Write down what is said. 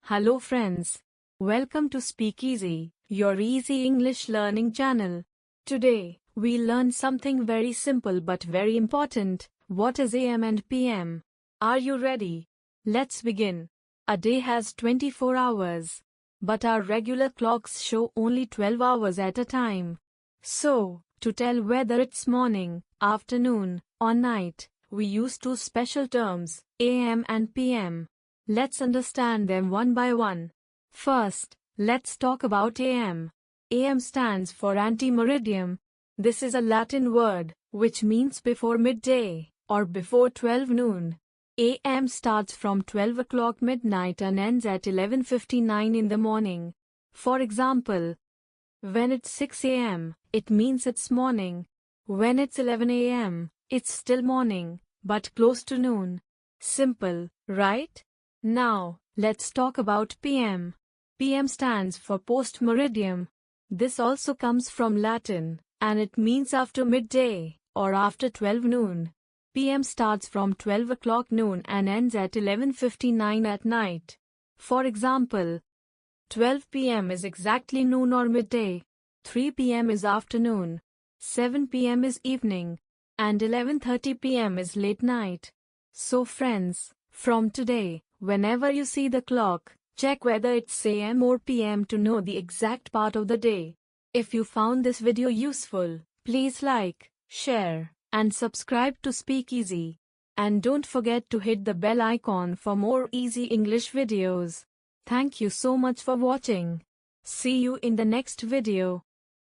Hello friends. Welcome to Speakeasy, your easy English learning channel. Today, we learn something very simple but very important. What is AM and PM? Are you ready? Let's begin. A day has 24 hours. But our regular clocks show only 12 hours at a time. So, to tell whether it's morning, afternoon, or night, we use two special terms, AM and PM. Let's understand them one by one. First, let's talk about AM. AM stands for antemeridium. This is a Latin word, which means before midday, or before 12 noon. AM starts from 12 o'clock midnight and ends at 11:59 in the morning. For example, when it's 6 AM, it means it's morning. When it's 11 AM, it's still morning, but close to noon. Simple, right? Now, let's talk about PM. PM stands for post-meridium. This also comes from Latin, and it means after midday, or after 12 noon. PM starts from 12 o'clock noon and ends at 11:59 at night. For example, 12 PM is exactly noon or midday, 3 PM is afternoon, 7 PM is evening, and 11:30 PM is late night. So friends, from today, whenever you see the clock, check whether it's AM or PM to know the exact part of the day. If you found this video useful, please like, share, and subscribe to Speakeasy. And don't forget to hit the bell icon for more easy English videos. Thank you so much for watching. See you in the next video.